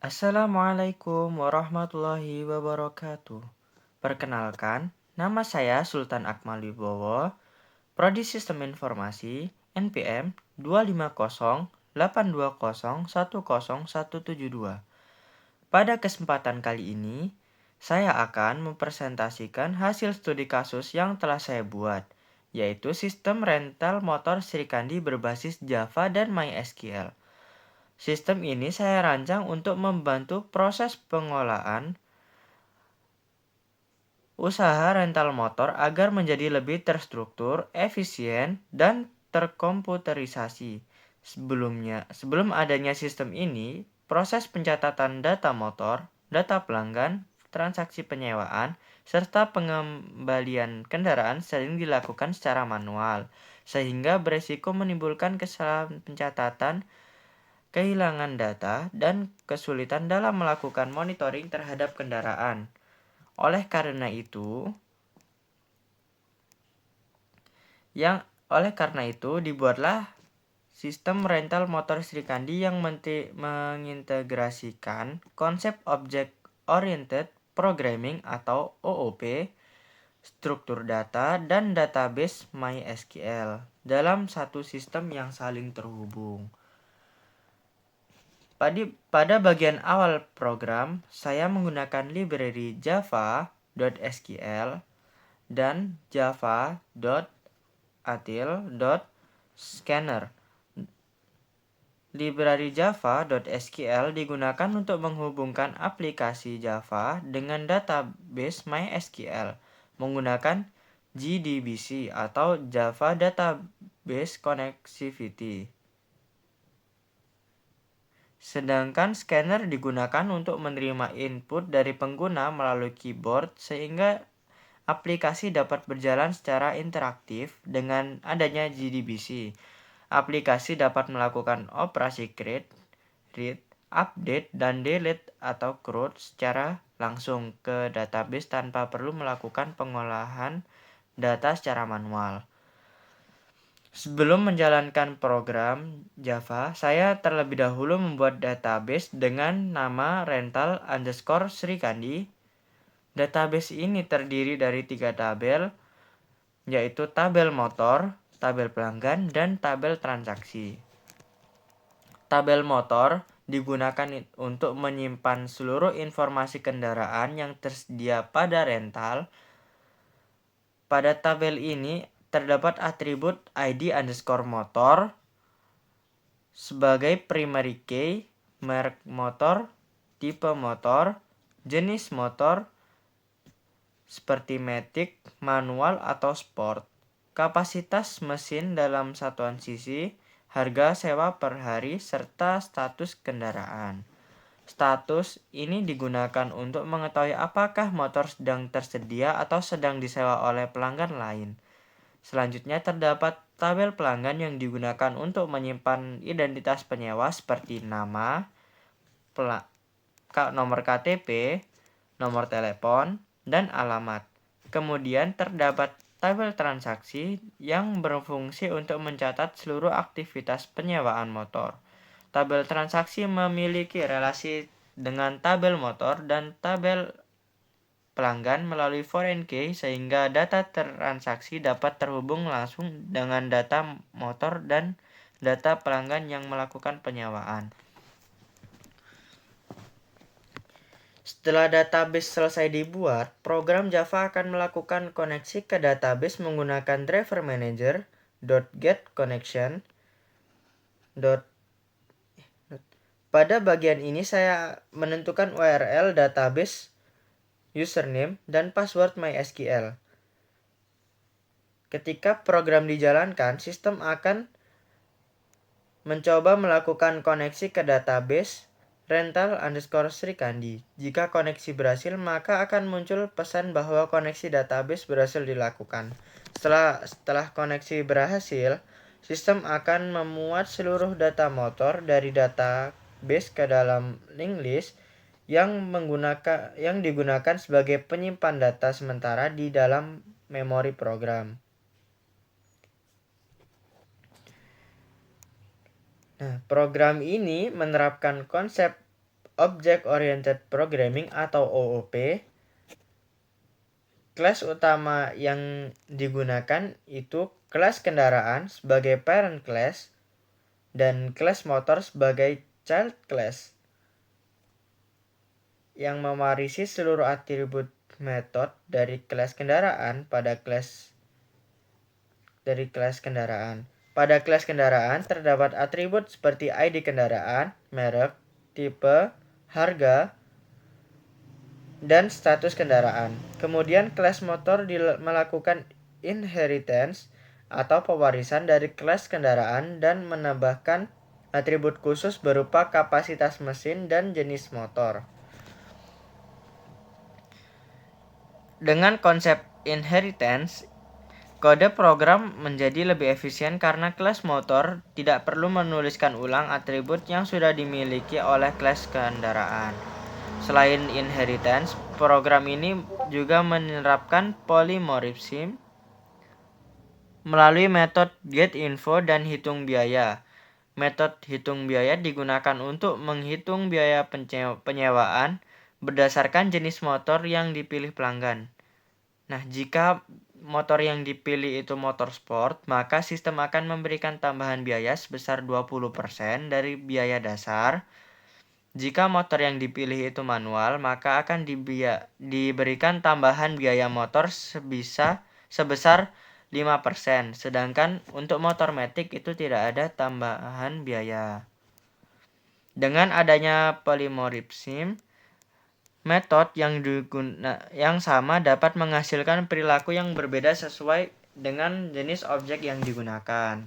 Assalamualaikum warahmatullahi wabarakatuh. Perkenalkan, nama saya Sultan Akmal Wibowo, Prodi Sistem Informasi NPM 25082010172. Pada kesempatan kali ini, saya akan mempresentasikan hasil studi kasus yang telah saya buat, yaitu sistem rental motor Srikandi berbasis Java dan MySQL. Sistem ini saya rancang untuk membantu proses pengolahan usaha rental motor agar menjadi lebih terstruktur, efisien, dan terkomputerisasi. Sebelum adanya sistem ini, proses pencatatan data motor, data pelanggan, transaksi penyewaan, serta pengembalian kendaraan sering dilakukan secara manual, sehingga beresiko menimbulkan kesalahan pencatatan, kehilangan data, dan kesulitan dalam melakukan monitoring terhadap kendaraan. Oleh karena itu dibuatlah sistem rental motor Srikandi yang mengintegrasikan konsep Object Oriented Programming atau OOP, struktur data, dan database MySQL dalam satu sistem yang saling terhubung. Pada bagian awal program, saya menggunakan library java.sql dan java.util.scanner. Library java.sql digunakan untuk menghubungkan aplikasi Java dengan database MySQL menggunakan JDBC atau Java Database Connectivity. Sedangkan scanner digunakan untuk menerima input dari pengguna melalui keyboard sehingga aplikasi dapat berjalan secara interaktif. Dengan adanya JDBC, aplikasi dapat melakukan operasi create, read, update, dan delete atau CRUD secara langsung ke database tanpa perlu melakukan pengolahan data secara manual. Sebelum menjalankan program Java, saya terlebih dahulu membuat database dengan nama rental_Srikandi. Database ini terdiri dari 3 tabel, yaitu tabel motor, tabel pelanggan, dan tabel transaksi. Tabel motor digunakan untuk menyimpan seluruh informasi kendaraan yang tersedia pada rental. Pada tabel ini terdapat atribut ID_motor sebagai primary key, merek motor, tipe motor, jenis motor seperti matic, manual, atau sport, kapasitas mesin dalam satuan sisi, harga sewa per hari, serta status kendaraan. Status ini digunakan untuk mengetahui apakah motor sedang tersedia atau sedang disewa oleh pelanggan lain. Selanjutnya terdapat tabel pelanggan yang digunakan untuk menyimpan identitas penyewa seperti nama, nomor KTP, nomor telepon, dan alamat. Kemudian terdapat tabel transaksi yang berfungsi untuk mencatat seluruh aktivitas penyewaan motor. Tabel transaksi memiliki relasi dengan tabel motor dan tabel pelanggan melalui foreign key sehingga data transaksi dapat terhubung langsung dengan data motor dan data pelanggan yang melakukan penyewaan. Setelah database selesai dibuat, program Java akan melakukan koneksi ke database menggunakan driver manager.getConnection. Pada bagian ini saya menentukan URL database, username, dan password MySQL. Ketika program dijalankan, sistem akan mencoba melakukan koneksi ke database rental_Srikandi. Jika koneksi berhasil, maka akan muncul pesan bahwa koneksi database berhasil dilakukan. Setelah koneksi berhasil, sistem akan memuat seluruh data motor dari database ke dalam linked list yang digunakan sebagai penyimpan data sementara di dalam memori program. Program ini menerapkan konsep Object Oriented Programming atau OOP. Kelas utama yang digunakan itu kelas kendaraan sebagai parent class dan kelas motor sebagai child class yang mewarisi seluruh atribut metode dari kelas kendaraan pada kelas kendaraan. Pada kelas kendaraan terdapat atribut seperti ID kendaraan, merek, tipe, harga, dan status kendaraan. Kemudian kelas motor melakukan inheritance atau pewarisan dari kelas kendaraan dan menambahkan atribut khusus berupa kapasitas mesin dan jenis motor. Dengan konsep inheritance, kode program menjadi lebih efisien karena kelas motor tidak perlu menuliskan ulang atribut yang sudah dimiliki oleh kelas kendaraan. Selain inheritance, program ini juga menerapkan polymorphism melalui metode getInfo dan hitung biaya. Metode hitung biaya digunakan untuk menghitung biaya penyewaan berdasarkan jenis motor yang dipilih pelanggan. Nah, jika motor yang dipilih itu motor sport, maka sistem akan memberikan tambahan biaya sebesar 20% dari biaya dasar. Jika motor yang dipilih itu manual, maka akan diberikan tambahan biaya motor sebesar 5%, sedangkan untuk motor matic itu tidak ada tambahan biaya. Dengan adanya polymorphism, metode yang sama dapat menghasilkan perilaku yang berbeda sesuai dengan jenis objek yang digunakan.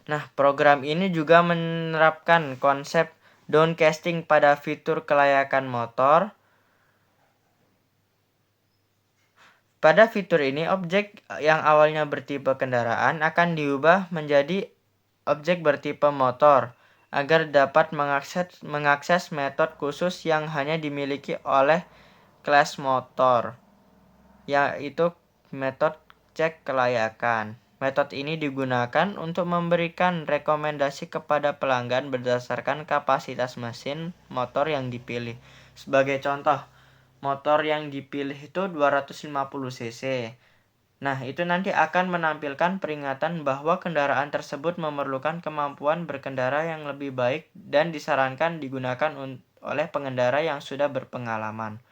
Nah, program ini juga menerapkan konsep downcasting pada fitur kelayakan motor. Pada fitur ini, objek yang awalnya bertipe kendaraan akan diubah menjadi objek bertipe motor agar dapat mengakses metode khusus yang hanya dimiliki oleh kelas motor, yaitu metode cek kelayakan. Metode ini digunakan untuk memberikan rekomendasi kepada pelanggan berdasarkan kapasitas mesin motor yang dipilih. Sebagai contoh, motor yang dipilih itu 250 cc. Nah, itu nanti akan menampilkan peringatan bahwa kendaraan tersebut memerlukan kemampuan berkendara yang lebih baik dan disarankan digunakan oleh pengendara yang sudah berpengalaman.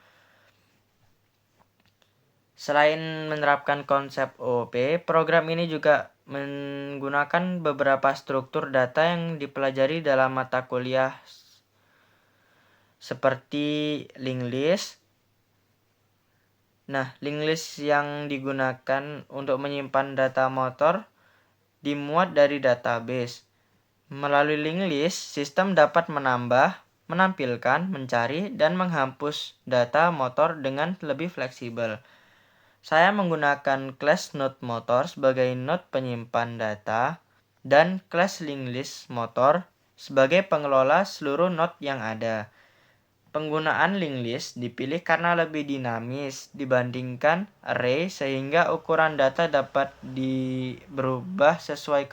Selain menerapkan konsep OOP, program ini juga menggunakan beberapa struktur data yang dipelajari dalam mata kuliah seperti linked list. Nah, linked list yang digunakan untuk menyimpan data motor dimuat dari database. Melalui linked list, sistem dapat menambah, menampilkan, mencari, dan menghapus data motor dengan lebih fleksibel. Saya menggunakan kelas node motor sebagai node penyimpan data dan kelas linked list motor sebagai pengelola seluruh node yang ada. Penggunaan linked list dipilih karena lebih dinamis dibandingkan array sehingga ukuran data dapat bertambah sesuai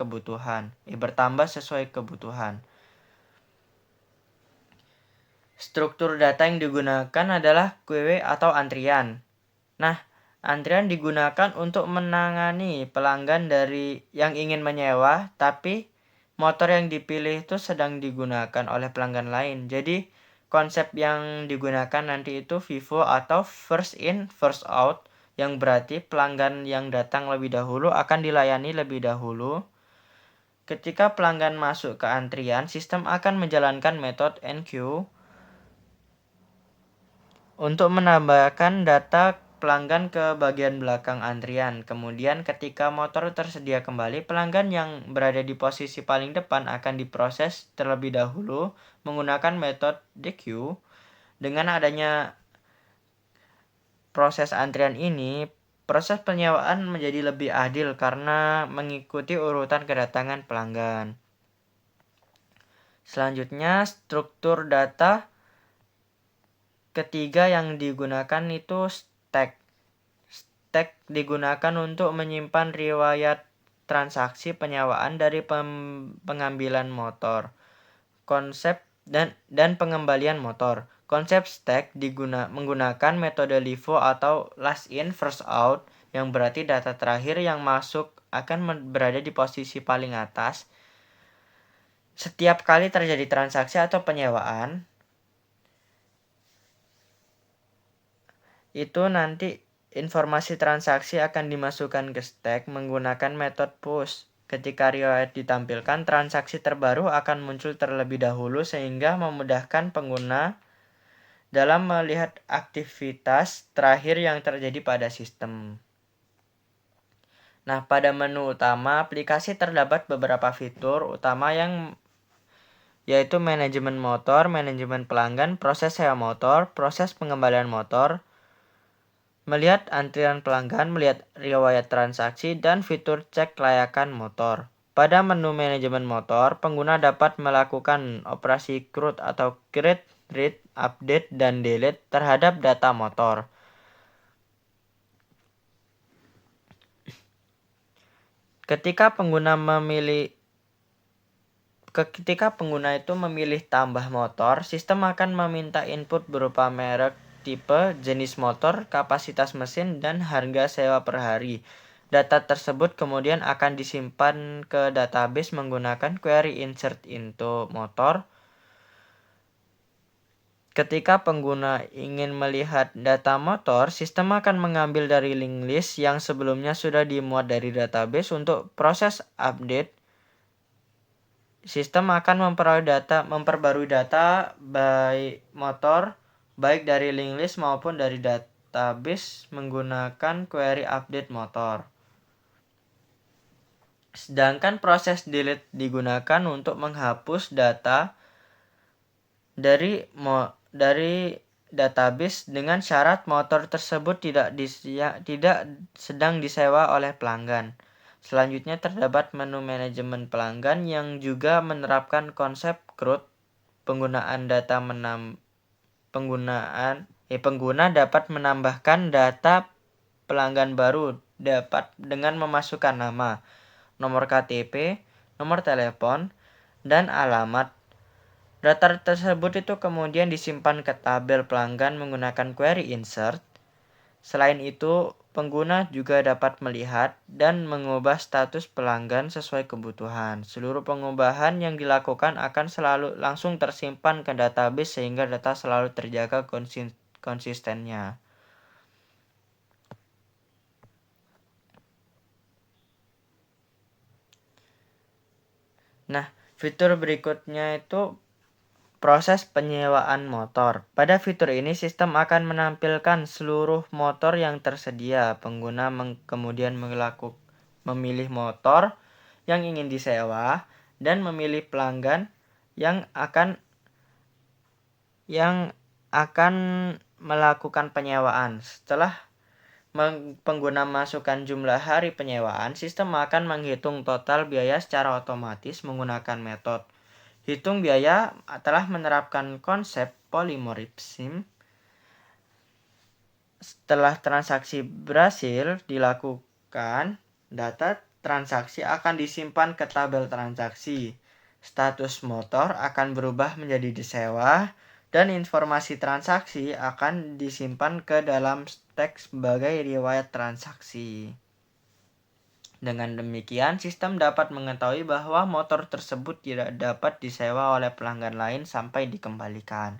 kebutuhan. Struktur data yang digunakan adalah queue atau antrian. Nah, antrian digunakan untuk menangani pelanggan yang ingin menyewa, tapi motor yang dipilih itu sedang digunakan oleh pelanggan lain. Jadi, konsep yang digunakan nanti itu FIFO atau first in, first out, yang berarti pelanggan yang datang lebih dahulu akan dilayani lebih dahulu. Ketika pelanggan masuk ke antrian, sistem akan menjalankan metode enqueue untuk menambahkan data pelanggan ke bagian belakang antrian. Kemudian ketika motor tersedia kembali, pelanggan yang berada di posisi paling depan akan diproses terlebih dahulu menggunakan metode dequeue. Dengan adanya proses antrian ini, proses penyewaan menjadi lebih adil karena mengikuti urutan kedatangan pelanggan. Selanjutnya, struktur data ketiga yang digunakan itu stack. Stack digunakan untuk menyimpan riwayat transaksi penyewaan dari pengambilan motor. Konsep dan pengembalian motor. Konsep stack menggunakan metode LIFO atau last in first out, yang berarti data terakhir yang masuk akan berada di posisi paling atas. Setiap kali terjadi transaksi atau penyewaan, itu nanti informasi transaksi akan dimasukkan ke stack menggunakan metode push. Ketika riwayat ditampilkan, transaksi terbaru akan muncul terlebih dahulu sehingga memudahkan pengguna dalam melihat aktivitas terakhir yang terjadi pada sistem. Nah, pada menu utama aplikasi terdapat beberapa fitur utama yaitu manajemen motor, manajemen pelanggan, proses sewa motor, proses pengembalian motor, melihat antrian pelanggan, melihat riwayat transaksi, dan fitur cek kelayakan motor. Pada menu manajemen motor, pengguna dapat melakukan operasi CRUD atau create, read, update, dan delete terhadap data motor. Ketika pengguna itu memilih tambah motor, sistem akan meminta input berupa merek, tipe, jenis motor, kapasitas mesin, dan harga sewa per hari. Data tersebut kemudian akan disimpan ke database menggunakan query insert into motor. Ketika pengguna ingin melihat data motor, sistem akan mengambil dari link list yang sebelumnya sudah dimuat dari database. Untuk proses update, sistem akan memperbarui data baik motor, baik dari link list maupun dari database menggunakan query update motor. Sedangkan proses delete digunakan untuk menghapus data dari database dengan syarat motor tersebut tidak sedang disewa oleh pelanggan. Selanjutnya terdapat menu manajemen pelanggan yang juga menerapkan konsep CRUD. Pengguna dapat menambahkan data pelanggan baru dengan memasukkan nama, nomor KTP, nomor telepon, dan alamat. Data tersebut itu kemudian disimpan ke tabel pelanggan menggunakan query insert. Selain itu, pengguna juga dapat melihat dan mengubah status pelanggan sesuai kebutuhan. Seluruh pengubahan yang dilakukan akan selalu langsung tersimpan ke database sehingga data selalu terjaga konsistennya. Nah, fitur berikutnya itu proses penyewaan motor. Pada fitur ini, sistem akan menampilkan seluruh motor yang tersedia. Pengguna kemudian memilih motor yang ingin disewa dan memilih pelanggan yang akan melakukan penyewaan. Setelah pengguna masukkan jumlah hari penyewaan, sistem akan menghitung total biaya secara otomatis menggunakan metode hitung biaya telah menerapkan konsep polymorphism. Setelah transaksi berhasil dilakukan, data transaksi akan disimpan ke tabel transaksi. Status motor akan berubah menjadi disewa dan informasi transaksi akan disimpan ke dalam stack sebagai riwayat transaksi. Dengan demikian, sistem dapat mengetahui bahwa motor tersebut tidak dapat disewa oleh pelanggan lain sampai dikembalikan.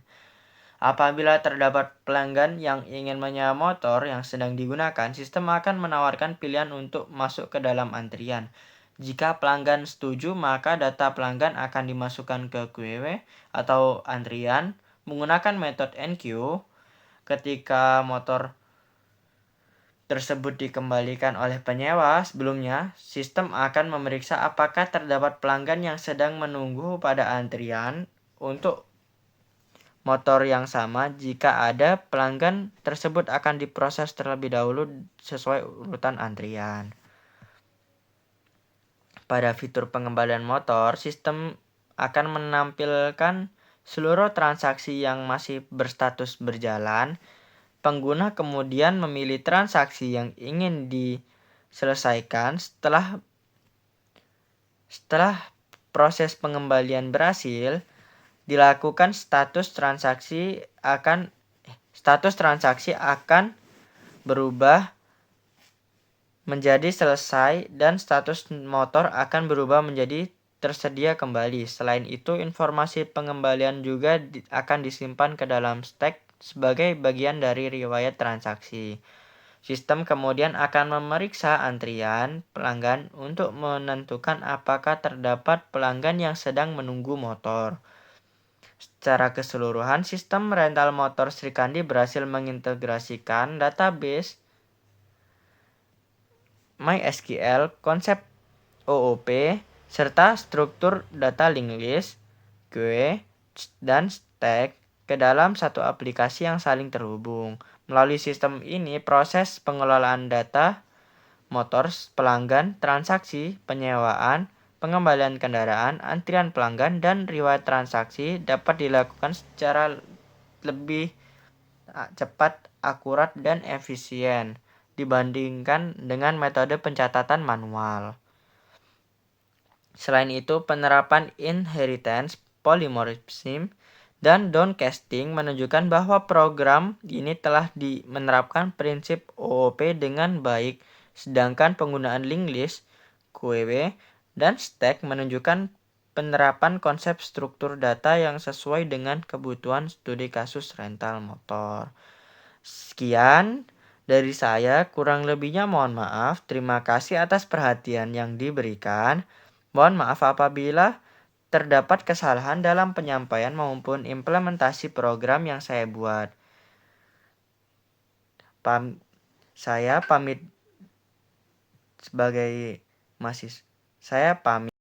Apabila terdapat pelanggan yang ingin menyewa motor yang sedang digunakan, sistem akan menawarkan pilihan untuk masuk ke dalam antrian. Jika pelanggan setuju, maka data pelanggan akan dimasukkan ke queue atau antrian menggunakan metode enqueue. Ketika motor tersebut dikembalikan oleh penyewa sebelumnya, sistem akan memeriksa apakah terdapat pelanggan yang sedang menunggu pada antrian untuk motor yang sama. Jika ada, pelanggan tersebut akan diproses terlebih dahulu sesuai urutan antrian. Pada fitur pengembalian motor, sistem akan menampilkan seluruh transaksi yang masih berstatus berjalan. Pengguna kemudian memilih transaksi yang ingin diselesaikan. Setelah proses pengembalian berhasil, dilakukan status transaksi akan berubah menjadi selesai dan status motor akan berubah menjadi tersedia kembali. Selain itu, informasi pengembalian juga akan disimpan ke dalam stack sebagai bagian dari riwayat transaksi. Sistem kemudian akan memeriksa antrian pelanggan untuk menentukan apakah terdapat pelanggan yang sedang menunggu motor. Secara keseluruhan, sistem rental motor Srikandi berhasil mengintegrasikan database MySQL, konsep OOP, serta struktur data linked list, queue, dan stack ke dalam satu aplikasi yang saling terhubung. Melalui sistem ini, proses pengelolaan data motor pelanggan, transaksi, penyewaan, pengembalian kendaraan, antrian pelanggan, dan riwayat transaksi dapat dilakukan secara lebih cepat, akurat, dan efisien dibandingkan dengan metode pencatatan manual. Selain itu, penerapan inheritance, polymorphism, dan downcasting menunjukkan bahwa program ini telah menerapkan prinsip OOP dengan baik, sedangkan penggunaan linked list, queue, dan stack menunjukkan penerapan konsep struktur data yang sesuai dengan kebutuhan studi kasus rental motor. Sekian dari saya, kurang lebihnya mohon maaf. Terima kasih atas perhatian yang diberikan. Mohon maaf apabila terdapat kesalahan dalam penyampaian maupun implementasi program yang saya buat. Saya pamit sebagai mahasiswa. Saya pamit.